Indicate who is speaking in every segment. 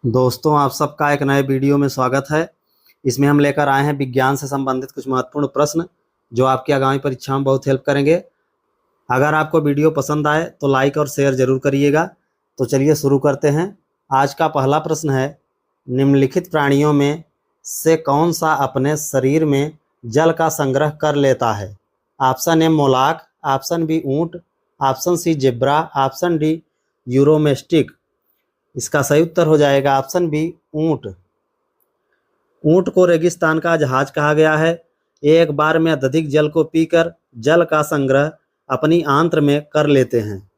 Speaker 1: दोस्तों, आप सबका एक नए वीडियो में स्वागत है। इसमें हम लेकर आए हैं विज्ञान से संबंधित कुछ महत्वपूर्ण प्रश्न जो आपकी आगामी परीक्षा में बहुत हेल्प करेंगे। अगर आपको वीडियो पसंद आए तो लाइक और शेयर जरूर करिएगा। तो चलिए शुरू करते हैं। आज का पहला प्रश्न है, निम्नलिखित प्राणियों में से कौन सा अपने शरीर में जल का संग्रह कर लेता है? Option A Moloch, option B ऊँट, option C zebra, option D Uromastyx. इसका सही उत्तर हो जाएगा ऑप्शन बी ऊँट। ऊँट को रेगिस्तान का जहाज कहा गया है। एक बार में अत्यधिक जल को पीकर जल का संग्रह अपनी आंत्र में कर लेते हैं।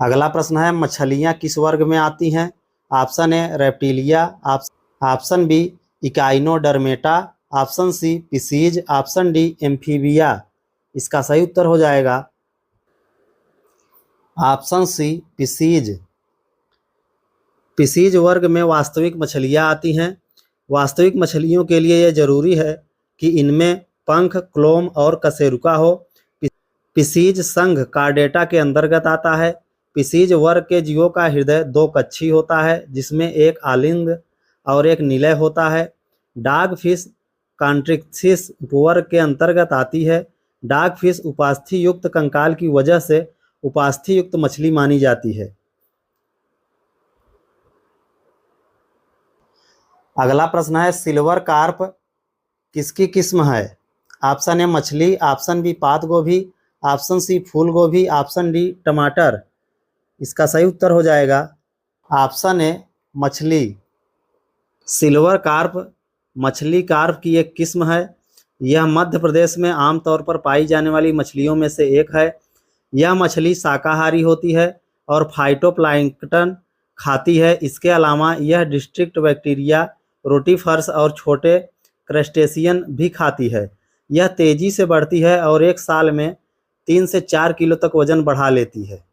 Speaker 1: अगला प्रश्न है, मछलियां किस वर्ग में आती हैं? Option A Reptilia, option B Echinodermata, option C Pisces, option D Amphibia. इसका सही उत्तर हो जाएगा ऑप्शन सी पिसीज। पिसीज वर्ग में वास्तविक मछलियां आती हैं। वास्तविक मछलियों के लिए यह जरूरी है कि इनमें पंख, क्लोम और कशेरुका हो। पिसीज संघ कार्डेटा के अंतर्गत आता है। पिसीज वर्ग के जीवों का हृदय दो कक्षी होता है, जिसमें एक आलिंग और एक निलय होता है। डॉग फिश कॉन्ट्रिक्सिस उपवर्ग के अंतर्गत आती है। डॉग फिश उपास्थि युक्त कंकाल की वजह से उपास्थि युक्त मछली मानी जाती है। अगला प्रश्न है, सिल्वर कार्प किसकी किस्म है? ऑप्शन ए मछली, ऑप्शन बी पात गोभी, ऑप्शन सी फूल गोभी, ऑप्शन डी टमाटर। इसका सही उत्तर हो जाएगा ऑप्शन ए मछली। सिल्वर कार्प मछली कार्प की एक किस्म है। यह मध्य प्रदेश में आमतौर पर पाई जाने वाली मछलियों में से एक है। यह मछली शाकाहारी होती है और फाइटोप्लैंक्टन खाती है। इसके अलावा यह डिस्ट्रिक्ट बैक्टीरिया, रोटीफर्स और छोटे क्रस्टेशियन भी खाती है। यह तेजी से बढ़ती है और एक साल में 3 से 4 किलो तक वजन बढ़ा लेती है।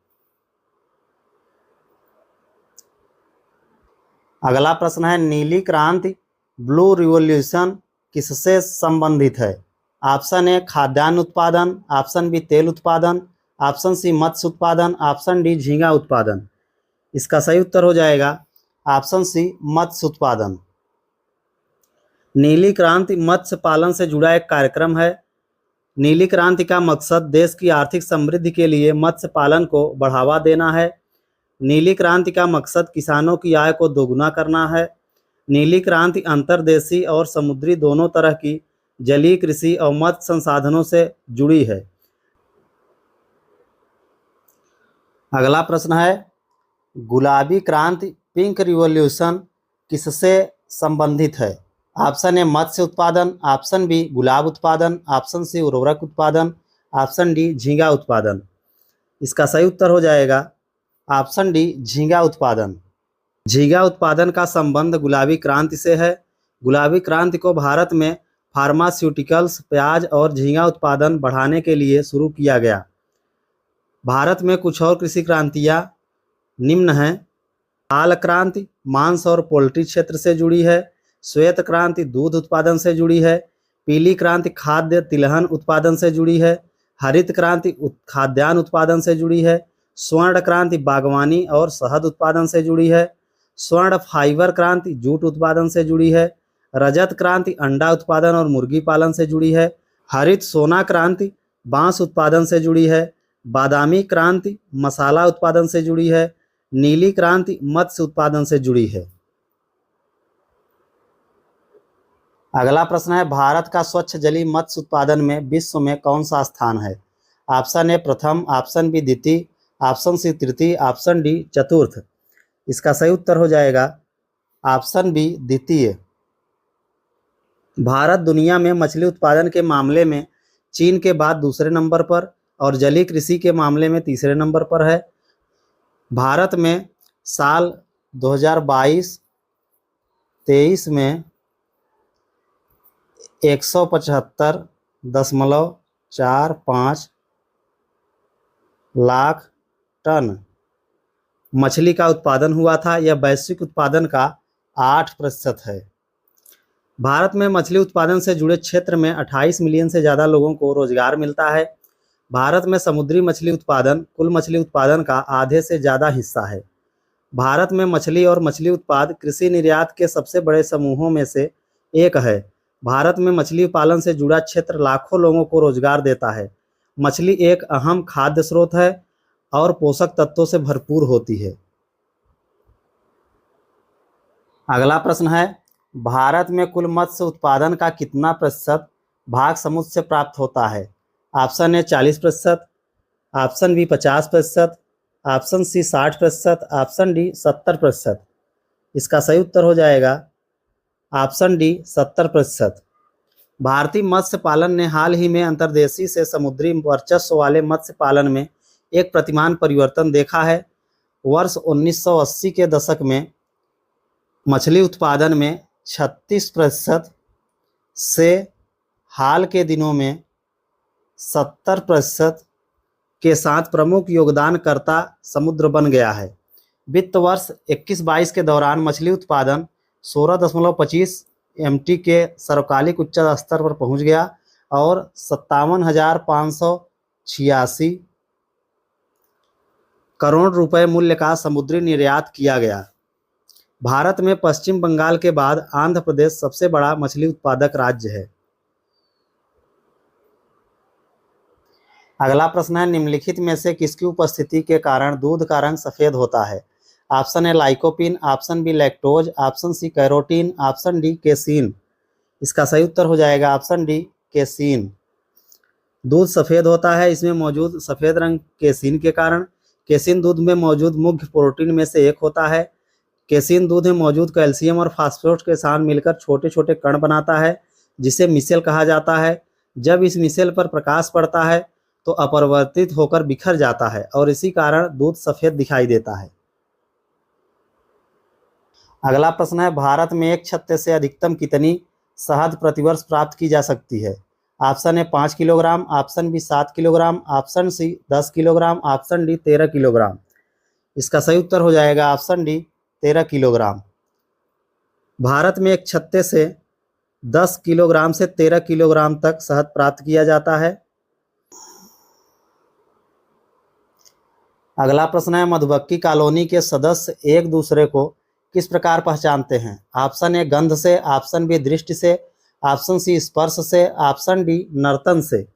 Speaker 1: अगला प्रश्न है, नीली क्रांति ब्लू रिवॉल्यूशन किससे संबंधित है? ऑप्शन ए खाद्यान्न उत्पादन, ऑप्शन बी तेल उत्पादन, ऑप्शन सी मत्स्य उत्पादन, ऑप्शन डी झींगा उत्पादन। इसका सही उत्तर हो जाएगा ऑप्शन सी मत्स्य उत्पादन। नीली क्रांति मत्स्य पालन से जुड़ा एक कार्यक्रम है। नीली क्रांति का मकसद देश की आर्थिक समृद्धि के लिए मत्स्य पालन को बढ़ावा देना है। नीली क्रांति का मकसद किसानों की आय को दोगुना करना है। नीली क्रांति अंतर्देशीय और समुद्री दोनों तरह की जलीय कृषि और मत्स्य संसाधनों से जुड़ी है। अगला प्रश्न है, गुलाबी क्रांति पिंक रिवॉल्यूशन किससे संबंधित है? ऑप्शन ए मत्स्य उत्पादन, ऑप्शन बी गुलाब उत्पादन, ऑप्शन सी उर्वरक उत्पादन, ऑप्शन डी झींगा उत्पादन। इसका सही उत्तर हो जाएगा ऑप्शन डी झींगा उत्पादन। झींगा उत्पादन का संबंध गुलाबी क्रांति से है। गुलाबी क्रांति को भारत में फार्मास्यूटिकल्स, प्याज और झींगा उत्पादन बढ़ाने के लिए शुरू किया गया। भारत में कुछ और कृषि क्रांतियाँ निम्न हैं। लाल क्रांति मांस और पोल्ट्री क्षेत्र से जुड़ी है। श्वेत क्रांति दूध उत्पादन से जुड़ी है। पीली क्रांति खाद्य तिलहन उत्पादन से जुड़ी है। हरित क्रांति खाद्यान्न उत्पादन से जुड़ी है। स्वर्ण क्रांति बागवानी और शहद उत्पादन से जुड़ी है। स्वर्ण फाइबर क्रांति जूट उत्पादन से जुड़ी है। रजत क्रांति अंडा उत्पादन और मुर्गी पालन से जुड़ी है। हरित सोना क्रांति बांस उत्पादन से जुड़ी है। बादामी क्रांति मसाला उत्पादन से जुड़ी है। नीली क्रांति मत्स्य उत्पादन से जुड़ी है। अगला प्रश्न है, भारत का स्वच्छ जलीय मत्स्य उत्पादन में विश्व में कौन सा स्थान है? ऑप्शन ए प्रथम, ऑप्शन बी द्वितीय, ऑप्शन सी तृतीय, ऑप्शन डी चतुर्थ। इसका सही उत्तर हो जाएगा ऑप्शन बी द्वितीय। भारत दुनिया में मछली उत्पादन के मामले में चीन के बाद दूसरे नंबर पर और जलीय कृषि के मामले में तीसरे नंबर पर है। भारत में साल 2022-23 में 175.45 लाख टन मछली का उत्पादन हुआ था। यह वैश्विक उत्पादन का 8% है। भारत में मछली उत्पादन से जुड़े क्षेत्र में 28 मिलियन से ज़्यादा लोगों को रोजगार मिलता है। भारत में समुद्री मछली उत्पादन कुल मछली उत्पादन का आधे से ज़्यादा हिस्सा है। भारत में मछली और मछली उत्पाद कृषि निर्यात के सबसे बड़े समूहों में से एक है। भारत में मछली पालन से जुड़ा क्षेत्र लाखों लोगों को रोजगार देता है। मछली एक अहम खाद्य स्रोत है और पोषक तत्वों से भरपूर होती है। अगला प्रश्न है, भारत में कुल मत्स्य उत्पादन का कितना प्रतिशत भाग समुद्र से प्राप्त होता है? Option A 40%, option B 50%, option C 60%, option D 70%। इसका सही उत्तर हो जाएगा ऑप्शन डी 70%। भारतीय मत्स्य पालन ने हाल ही में अंतर्देशीय से समुद्री वर्चस्व वाले मत्स्य पालन में एक प्रतिमान परिवर्तन देखा है। वर्ष 1980 के दशक में मछली उत्पादन में 36% से हाल के दिनों में 70% के साथ प्रमुख योगदानकर्ता समुद्र बन गया है। वित्त वर्ष 21-22 के दौरान मछली उत्पादन 16.25 MT के सर्वकालिक उच्च स्तर पर पहुंच गया और 57,586 करोड़ रुपए मूल्य का समुद्री निर्यात किया गया। भारत में पश्चिम बंगाल के बाद आंध्र प्रदेश सबसे बड़ा मछली उत्पादक राज्य है। अगला प्रश्न है, निम्नलिखित में से किसकी उपस्थिति के कारण दूध का रंग सफेद होता है? Option A lycopene, option B lactose, option C carotene, option D casein. इसका सही उत्तर हो जाएगा ऑप्शन डी केसीन। दूध सफ़ेद होता है इसमें मौजूद सफ़ेद रंग केसीन के कारण। केसीन दूध में मौजूद मुख्य प्रोटीन में से एक होता है। केसीन दूध में मौजूद कैल्शियम और फास्फोरस के साथ मिलकर छोटे छोटे कण बनाता है जिसे मिसेल कहा जाता है। जब इस मिसेल पर प्रकाश पड़ता है तो अपरिवर्तित होकर बिखर जाता है और इसी कारण दूध सफ़ेद दिखाई देता है। अगला प्रश्न है, भारत में एक छत्ते से अधिकतम कितनी शहद प्रतिवर्ष प्राप्त की जा सकती है? Option A 5 kilogram, option B 7 kilogram, option C 10 kilogram, option D 13 kilogram. इसका सही उत्तर हो जाएगा ऑप्शन डी 13 किलोग्राम। भारत में एक छत्ते से 10 किलोग्राम से 13 किलोग्राम तक शहद प्राप्त किया जाता है। अगला प्रश्न है, मधुमक्खी कॉलोनी के सदस्य एक दूसरे को किस प्रकार पहचानते हैं? ऑप्शन ए गंध से, ऑप्शन बी दृष्टि से, ऑप्शन सी स्पर्श से, ऑप्शन डी नर्तन से।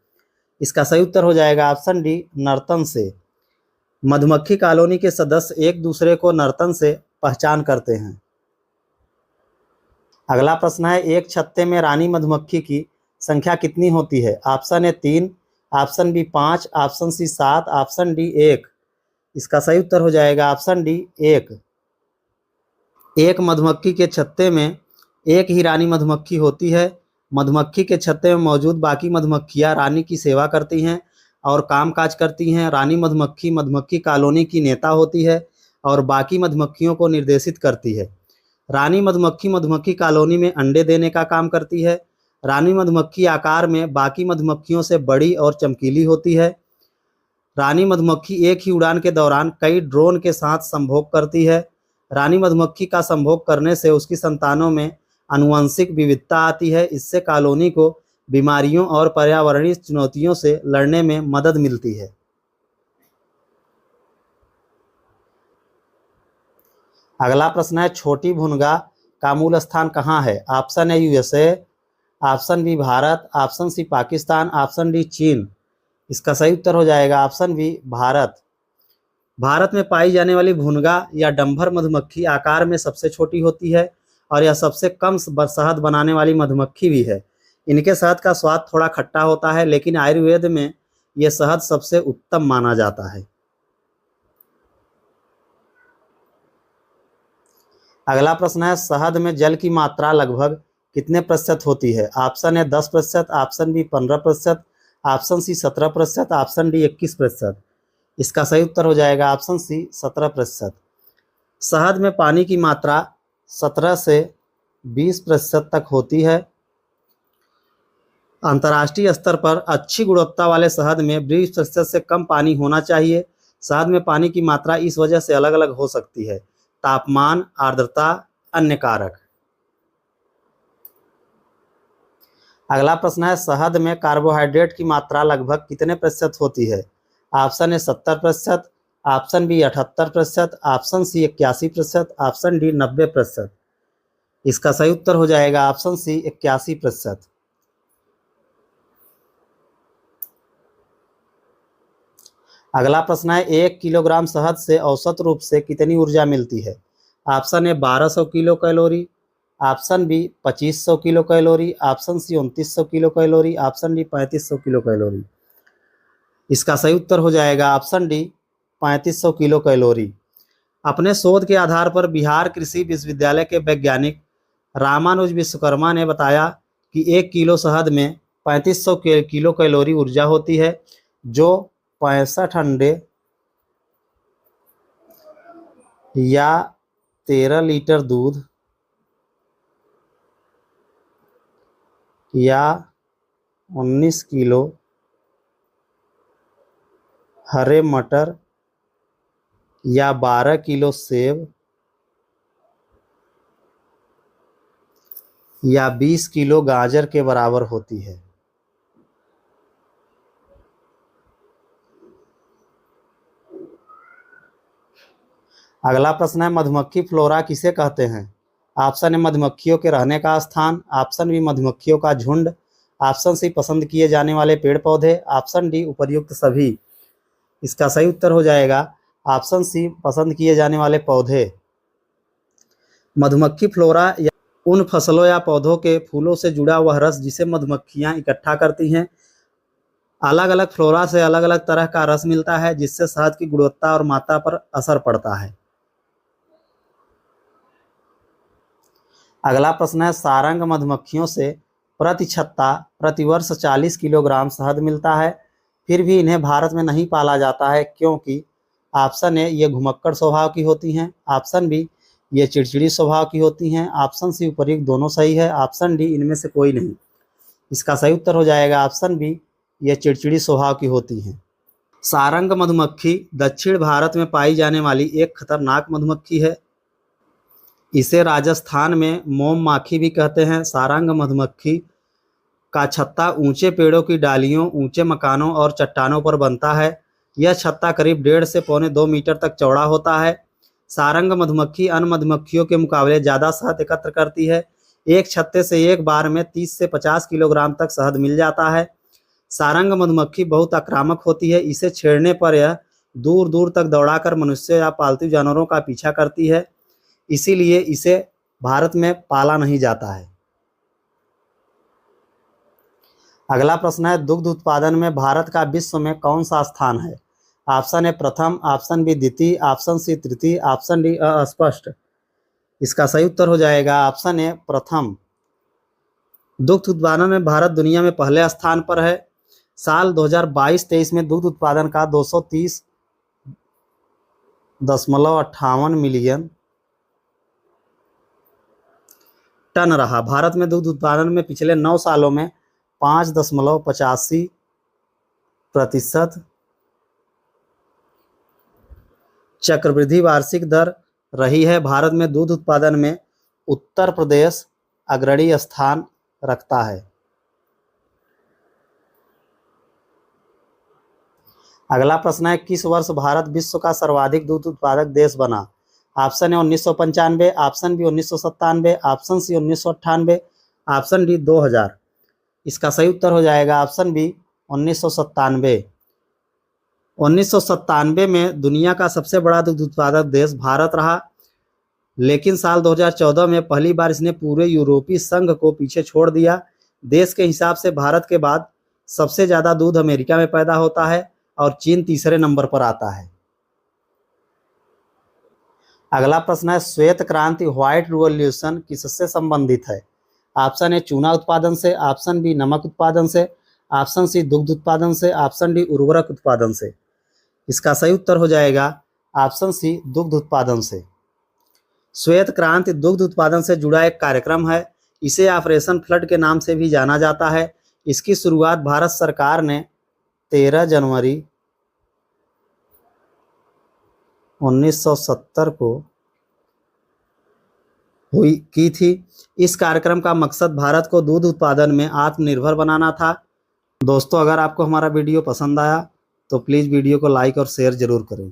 Speaker 1: इसका सही उत्तर हो जाएगा ऑप्शन डी नर्तन से। मधुमक्खी कॉलोनी के सदस्य एक दूसरे को नर्तन से पहचान करते हैं। अगला प्रश्न है, एक छत्ते में रानी मधुमक्खी की संख्या कितनी होती है? Option A 3, option B 5, option C 7, option D 1। इसका सही उत्तर हो जाएगा ऑप्शन डी 1। एक मधुमक्खी के छत्ते में एक ही रानी मधुमक्खी होती है। मधुमक्खी के छत्ते में मौजूद बाकी मधुमक्खियां रानी की सेवा करती हैं और कामकाज करती हैं। रानी मधुमक्खी मधुमक्खी कॉलोनी की नेता होती है और बाकी मधुमक्खियों को निर्देशित करती है। रानी मधुमक्खी मधुमक्खी कॉलोनी में अंडे देने का काम करती है। रानी मधुमक्खी आकार में बाकी मधुमक्खियों से बड़ी और चमकीली होती है। रानी मधुमक्खी एक ही उड़ान के दौरान कई ड्रोन के साथ संभोग करती है। रानी मधुमक्खी का संभोग करने से उसकी संतानों में आनुवंशिक विविधता आती है। इससे कॉलोनी को बीमारियों और पर्यावरणीय चुनौतियों से लड़ने में मदद मिलती है। अगला प्रश्न है, छोटी भुनगा का मूल स्थान कहाँ है? Option A USA, option B Bharat, option C Pakistan, option D चीन। इसका सही उत्तर हो जाएगा ऑप्शन बी भारत। भारत में पाई जाने वाली भुनगा या डंभर मधुमक्खी आकार में सबसे छोटी होती है और यह सबसे कम शहद बनाने वाली मधुमक्खी भी है। इनके शहद का स्वाद थोड़ा खट्टा होता है लेकिन आयुर्वेद में यह शहद सबसे उत्तम माना जाता है। अगला प्रश्न है, शहद में जल की मात्रा लगभग कितने प्रतिशत होती है? Option A 10%, option B 15%, option C 17%, option D 21%। इसका सही उत्तर हो जाएगा ऑप्शन सी 17%। शहद में पानी की मात्रा 17 से 20% तक होती है। अंतर्राष्ट्रीय स्तर पर अच्छी गुणवत्ता वाले शहद में 20% से कम पानी होना चाहिए। शहद में पानी की मात्रा इस वजह से अलग अलग हो सकती है: तापमान, आर्द्रता, अन्य कारक। अगला प्रश्न है, शहद में कार्बोहाइड्रेट की मात्रा लगभग कितने प्रतिशत होती है? Option A 70%, option B 78%, option C 81%, option D 90%। इसका सही उत्तर हो जाएगा ऑप्शन सी 81%। अगला प्रश्न है 1 किलोग्राम शहद से औसत रूप से कितनी ऊर्जा मिलती है? Option A 1200 kilo calorie, option B 2500 kilo calorie, option C 2900 kilo calorie, option D 3500 kilo calorie. इसका सही उत्तर हो जाएगा ऑप्शन डी 3500 किलो कैलोरी। अपने शोध के आधार पर बिहार कृषि विश्वविद्यालय के वैज्ञानिक रामानुज विश्वकर्मा ने बताया कि 1 किलो शहद में 3500 किलो कैलोरी ऊर्जा होती है, जो 65 अंडे या 13 लीटर दूध या 19 किलो हरे मटर या 12 किलो सेब या 20 किलो गाजर के बराबर होती है। अगला प्रश्न है मधुमक्खी फ्लोरा किसे कहते हैं? ऑप्शन ए मधुमक्खियों के रहने का स्थान, ऑप्शन बी मधुमक्खियों का झुंड, ऑप्शन सी पसंद किए जाने वाले पेड़ पौधे, ऑप्शन डी उपर्युक्त सभी। इसका सही उत्तर हो जाएगा ऑप्शन सी पसंद किए जाने वाले पौधे। मधुमक्खी फ्लोरा या उन फसलों या पौधों के फूलों से जुड़ा वह रस जिसे मधुमक्खियां इकट्ठा करती हैं। अलग अलग फ्लोरा से अलग अलग तरह का रस मिलता है, जिससे शहद की गुणवत्ता और मात्रा पर असर पड़ता है। अगला प्रश्न है सारंग मधुमक्खियों से प्रति छत्ता प्रतिवर्ष 40 किलोग्राम शहद मिलता है, फिर भी इन्हें भारत में नहीं पाला जाता है, क्योंकि ऑप्शन ए ये घुमक्कड़ स्वभाव की होती हैं, ऑप्शन बी ये चिड़चिड़ी स्वभाव की होती हैं, ऑप्शन सी उपर्युक्त दोनों सही है, ऑप्शन डी इनमें से कोई नहीं। इसका सही उत्तर हो जाएगा ऑप्शन बी ये चिड़चिड़ी स्वभाव की होती हैं। सारंग मधुमक्खी दक्षिण भारत में पाई जाने वाली एक खतरनाक मधुमक्खी है। इसे राजस्थान में मोम माखी भी कहते हैं। सारंग मधुमक्खी का छत्ता ऊंचे पेड़ों की डालियों, ऊंचे मकानों और चट्टानों पर बनता है। यह छत्ता करीब 1.5 से पौने 2 मीटर तक चौड़ा होता है। सारंग मधुमक्खी अन्य मधुमक्खियों के मुकाबले ज़्यादा शहद एकत्र करती है। एक छत्ते से एक बार में 30 से 50 किलोग्राम तक शहद मिल जाता है। सारंग मधुमक्खी बहुत आक्रामक होती है। इसे छेड़ने पर यह दूर दूर तक दौड़ाकर मनुष्य या पालतू जानवरों का पीछा करती है, इसीलिए इसे भारत में पाला नहीं जाता है। अगला प्रश्न है दुग्ध उत्पादन में भारत का विश्व में कौन सा स्थान है? ऑप्शन ए प्रथम, ऑप्शन बी द्वितीय, ऑप्शन सी तृतीय, ऑप्शन डी अस्पष्ट। इसका सही उत्तर हो जाएगा ऑप्शन ए प्रथम। दुग्ध उत्पादन में भारत दुनिया में पहले स्थान पर है। साल 2022-23 में दुग्ध उत्पादन का 230.58 मिलियन टन रहा। भारत में दुग्ध उत्पादन में पिछले 9 सालों में 5.85% चक्रवृद्धि वार्षिक दर रही है। भारत में दूध उत्पादन में उत्तर प्रदेश अग्रणी स्थान रखता है। अगला प्रश्न है किस वर्ष भारत विश्व का सर्वाधिक दूध उत्पादक देश बना? Option A 1995, option B 1997, option C 1998, option D 2000। इसका सही उत्तर हो जाएगा ऑप्शन बी 1997। 1997 में दुनिया का सबसे बड़ा दुग्ध उत्पादक देश भारत रहा, लेकिन साल 2014 में पहली बार इसने पूरे यूरोपीय संघ को पीछे छोड़ दिया। देश के हिसाब से भारत के बाद सबसे ज़्यादा दूध अमेरिका में पैदा होता है और चीन तीसरे नंबर पर आता है। अगला प्रश्न है श्वेत क्रांति व्हाइट रिवॉल्यूशन किससे संबंधित है? ऑप्शन ए चूना उत्पादन से, ऑप्शन बी नमक उत्पादन से, ऑप्शन सी दुग्ध उत्पादन से, ऑप्शन डी उर्वरक उत्पादन से। इसका सही उत्तर हो जाएगा ऑप्शन सी दुग्ध उत्पादन से। श्वेत क्रांति दुग्ध उत्पादन से जुड़ा एक कार्यक्रम है। इसे ऑपरेशन फ्लड के नाम से भी जाना जाता है। इसकी शुरुआत भारत सरकार ने 13 जनवरी 1970 को की थी। इस कार्यक्रम का मकसद भारत को दूध उत्पादन में आत्मनिर्भर बनाना था। दोस्तों, अगर आपको हमारा वीडियो पसंद आया तो प्लीज़ वीडियो को लाइक और शेयर ज़रूर करें।